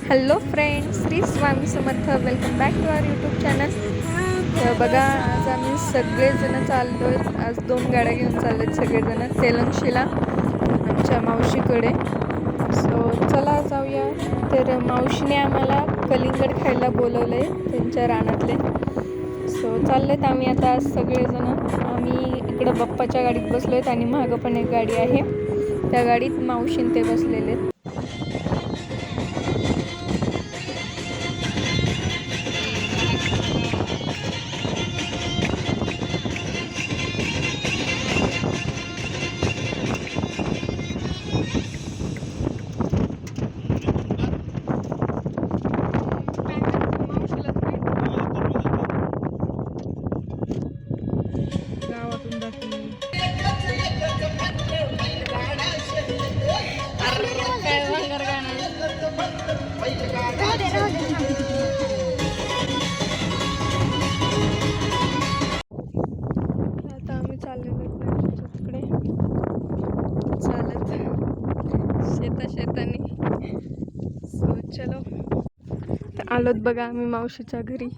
Hello friends, Shri Swami Samarth. Welcome back to our YouTube channel. तर बघा, आज आम्ही सगळेजण चाललो आहेत. आज 2 गाड्या घेऊन चाललो आहेत सगळेजण तेलंगशीला आमच्या मावशीकडे. सो चला जाऊया. तर मावशीने आम्हाला कलिंगड खायला बोलवलं आहे त्यांच्या रानातले. सो चाललेत आम्ही आता आज सगळेजण. आम्ही इकडं बाप्पाच्या गाडीत बसलो आहेत आणि मागं पण एक गाडी आहे. त्या गाडीत मावशीन ते बसलेले आहेत. आता आम्ही चाललेलो तिकडे चालत शेताने. सो चलो, आलोत बघा आम्ही मावशीच्या घरी.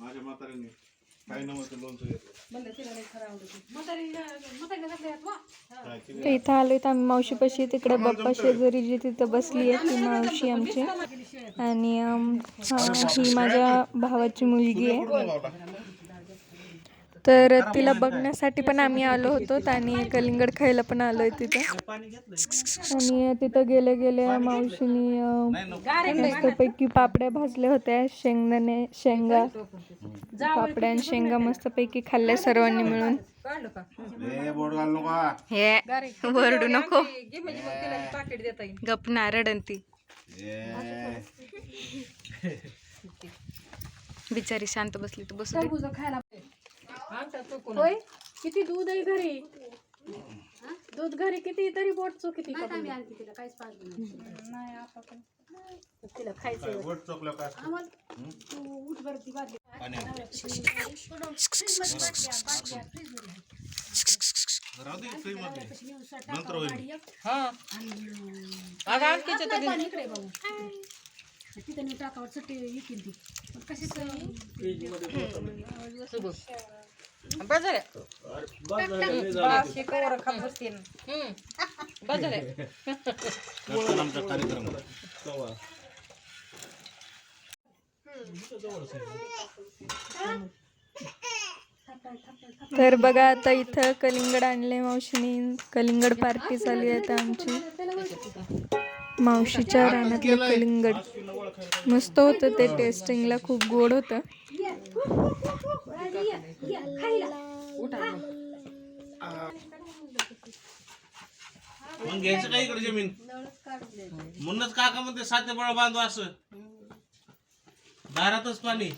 माझ्या म्हातारीने काही नव्हतं लोणचं तर इथं आलोय तर आम्ही मावशीपाशी. तिकडे बाप्पा शेजारी जी तिथं बसली आहे ती मावशी आमची. आणि ही माझ्या भावाची मुलगी आहे. तर तिला बघण्यासाठी पण आम्ही आलो होतो आणि कलिंगड खायला पण आलोय तिथं. आणि तिथं गेल्या मावशीनी मस्तपैकी पापड्या भाजल्या होत्या. शेंगा पापड्या आणि शेंगा मस्तपैकी खाल्ल्या सर्वांनी मिळून. हे वरडू नको, गपना रडंती बिचारी शांत बसली तर बसू दे. होय, किती दूध आहे घरी. दूध घरी किती तरी बोटचो किती तिला खायचं. तर बघा, आता इथं कलिंगड आणले मावशीने. कलिंगड पार्टी झाली आहे आता आमची. मावशीच्या रानातलं कलिंगड मस्त होतं. ते टेस्टिंगला खूप गोड होतं. मग घ्यायचं काय इकडे जमीन म्हणूनच काका म्हणते साध्य बळ बांधू असं दारातच पाणी.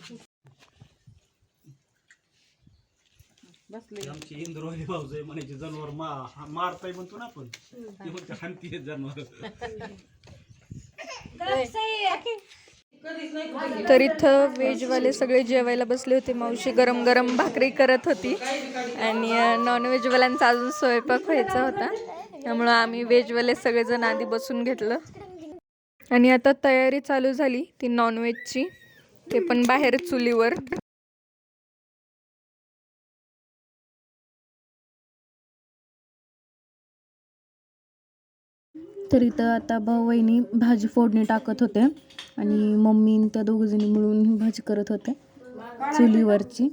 आमची इंद्रवाली भाऊजाई म्हणायची जनावर मारताय म्हणतो ना आपण, ती म्हणते हाणतीये जनावर. तर इथं व्हेजवाले सगळे जेवायला बसले होते. मावशी गरम गरम भाकरी करत होती आणि नॉनव्हेजवाल्यांचा अजून स्वयंपाक व्हायचा होता. त्यामुळं आम्ही व्हेजवाले सगळेजण आधी बसून घेतलं. आणि आता तयारी चालू झाली ती नॉनव्हेजची, ते पण बाहेर चुलीवर. तर इथं आता भाऊ वहिनी भाजी फोडणी टाकत होते आणि मम्मी त्या दोघजणी मिळून ही भाजी करत होते चुलीवरची.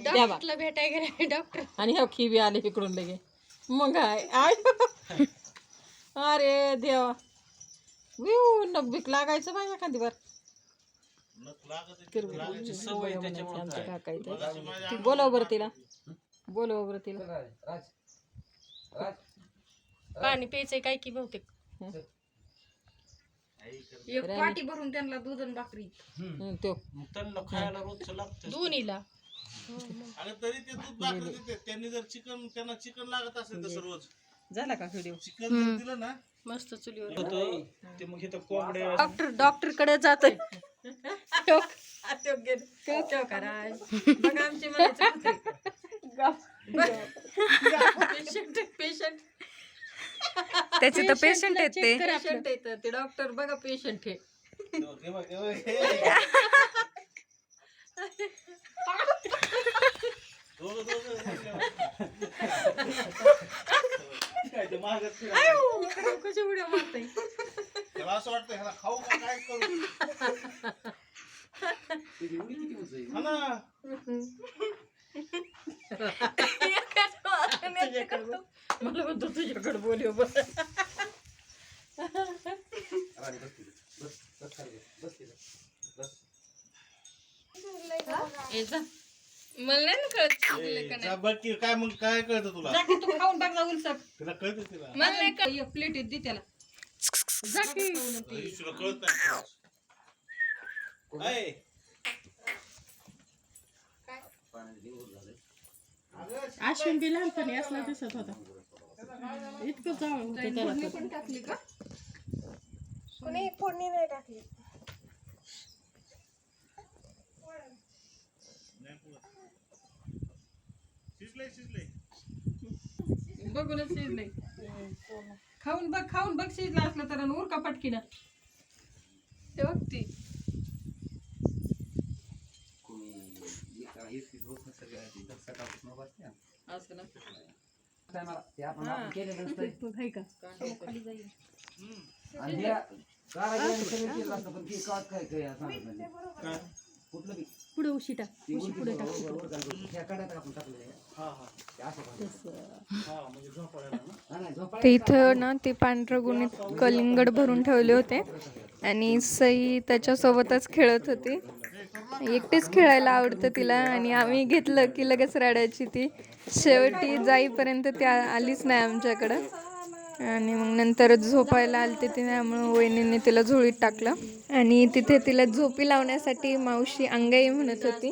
डॉक्टरला भेटाय गेले डॉक्टर आणि हो खिबी आले इकडून लगे. मग अरे देवा, विऊ नक लागायचं बाय एखादी बार. बोलव बरं तिला, बोलव बरं तिला. पाणी प्यायचंय काय की बहुतेक. एक पाटी भरून त्यांना दूध आणि भाकरी दोन्हीला. आणि तरी ते दूध भाकरी देते. त्यांनी जर चिकन, त्यांना चिकन लागत असेल तसं रोज झाला का व्हिडिओ? चिकन जर दिलं ना मस्त चुलीवर होतं. ते मग इथं कोंबड्या डॉक्टर कडे जातोय बघा आमची पेशंट त्याचे तर पेशंट आहेत ते. पेशंट आहेत ते डॉक्टर बघा पेशंट आहे काय ते मागच कशी उड्या मारताय त्याला असं वाटतं ह्याला खाऊ का काय करू हा ना मला म्हणतो तुझ्याकडे बोलव बस मला नाही ना कळत जा बघ की काय मग काय कळतं तुला जा की तू खाऊन टाक जाऊन सग तिला कळतं तिला मला नाही कळत. एक प्लेट दे त्याला जा की तुला कळत नाही अश्विन बी लहानपणी असला दिसत होता इतकं जावं होतं त्याला पण टाकली का कोणी फोडणी नाही टाकली. बघूनच शिजलंय खाऊन बघ शिजला असला तर उरका पटकीना ते बघ ती असं ना पुढे उशी टाक पुढे टाक ते इथं ना ते पांढरं गुणित कलिंगड भरून ठेवले होते आणि सई त्याच्यासोबतच खेळत होती. एकटीच खेळायला आवडतं तिला आणि आम्ही घेतलं की लगेच रडायची ती. शेवटी जाईपर्यंत ती आलीच नाही आमच्याकडं आणि मग नंतर झोपायला आलते ती, त्यामुळं वहिनीने तिला झोळीत टाकलं आणि तिथे तिला झोपी लावण्यासाठी मावशी अंगाई म्हणत होती.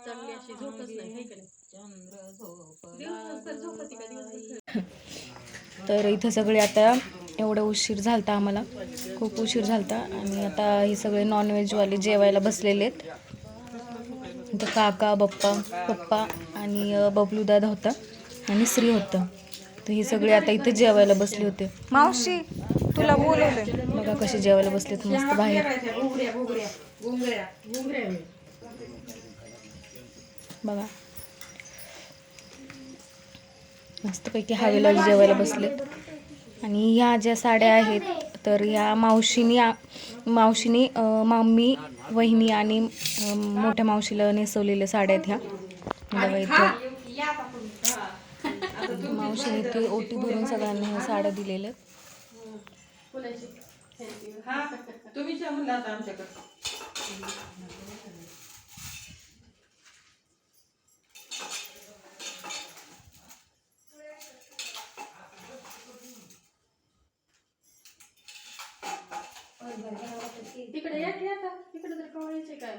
चांगली अशी झोपच नाही तर इथं सगळे आता एवढं उशीर झालता आम्हाला, खूप उशीर झालता आणि आता हे सगळे नॉनव्हेजवाले जेवायला बसलेले आहेत. इथं काका पप्पा आणि बबलू दादा होता आणि श्री होतं. तर हे सगळे आता इथे जेवायला बसले होते. मावशी तुला बोलवलंय. बघा कसे जेवायला बसलेत मस्त बाहेर. बघा मस्तपैकी हवेला जेवायला बसलेत. आणि ह्या ज्या साड्या आहेत तर ह्या मावशीनी मम्मी वहिनी आणि मोठ्या मावशीला नेसवलेल्या साड्या आहेत ह्या. बघा इथं मावशीने इथे ओटी भरून सगळ्यांना ह्या साड्या दिलेल्या आहेत. तुम्ही म्हणला आता आमच्याकडे तिकडे या की आता तिकडे तर कवायचे काय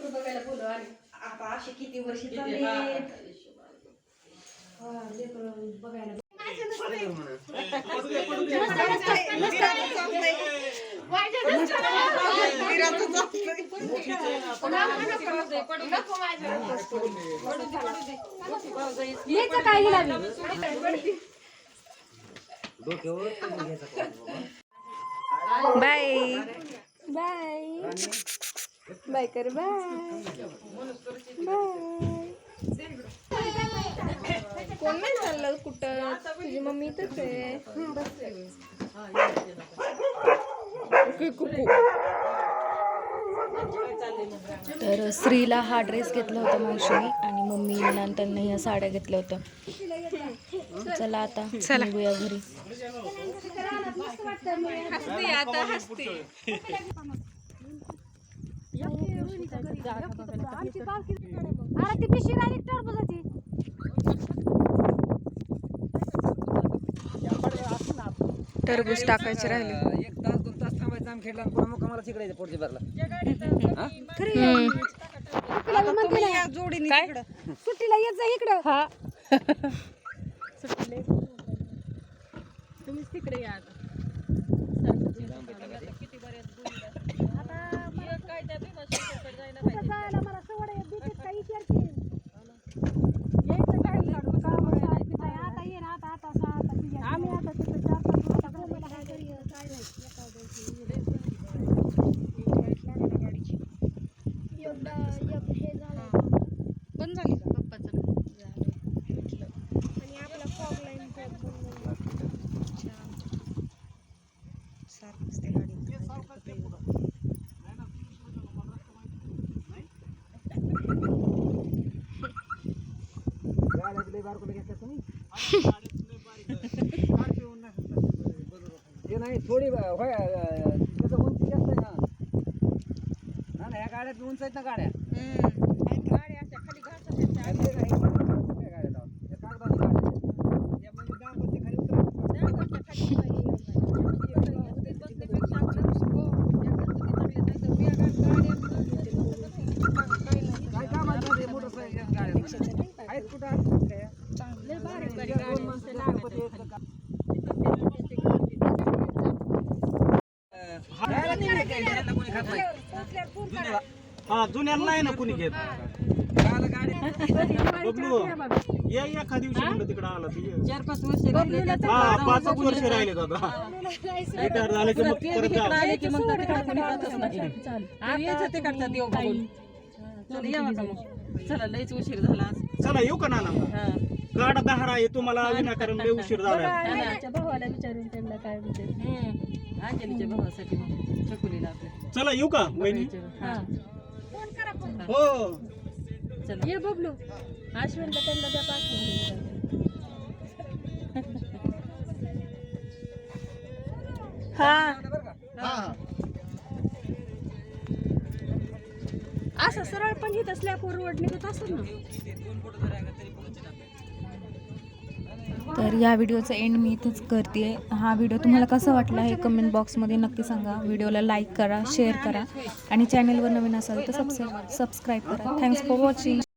बघायला बोलू आले आता असे किती वर्ष बघायला बाय बाय बाय कर बाय कोण नाही चाललं कुठं. तुझी मम्मी इथंच आहे. तर स्त्रीला हा ड्रेस घेतला होता मावशीने आणि मम्मीला त्यांना ह्या साड्या घेतल्या होत्या. चला आता निघूया घरी. हसते आता हसते. टरबूज टाकायचे राहिले. 1 तास 2 तास थांबायचं आम खेळला पुन्हा मग आम्हाला तिकडे पोटची भरला काय सुट्टीला येत जा इकडं. हा तुम्हीच तिकडे या आता. किती बऱ्याच काय त्या भीमाशंकरकडे जायला पाहिजे. मला सवड आहे देते काही विचारते यायचं काय काढू का आता ये ना आता आम्ही आता तिथे 4-5 मला काय बंद झाली का पप्पाचं? आणि आपला फॉग लाईन सारखंच ते गाडी ते नाही थोडी होय त्याचं उंची जास्त आहे ना ह्या गाड्यात उंच आहेत ना गाड्या गाड्या अशा खाली घासाच्या गाड्या कागदाच्या गाड्या त्यामुळे गावामध्ये खाली काय काम आहे मोटरसायकल गाड्या आहेत कुठं हा जुन्याला नाही ना कुणी घेत. बबलू या एका दिवशी म्हणलं तिकडे आला तू ये. 4-5 वर्ष राहिले. हा 5 वर्ष राहिले दादा. रिटायर झाले की मग परत जा. आले की मग तिकडे कोणी जातच नाही. आम्ही यायचं तिकडचा देव बघून. चला यावं का मग? चला लयच उशीर झाला आज. चला येऊ का नाना? हा. गाडा 10 आहे तुम्हाला विनाकारण लय उशीर झाला. भावाला विचारून त्यांना काय विचार अंजलीच्या भावासाठी मग चकुलीला आपल्या. चला येऊ का वहिनी? हा. हो चला ये बबलू अश्विनला त्यांना द्या पाठवून. असं सरळ पण इथं स्लॅपवर रोड निघत असत ना. तर या व्हिडिओचा एंड मी इथंच करते. हा व्हिडिओ तुम्हाला कसा वाटला हे कमेंट बॉक्समध्ये नक्की सांगा. व्हिडिओला लाईक करा, शेअर करा आणि चॅनलवर नवीन असाल तर सबस्क्राईब करा. Thanks for watching.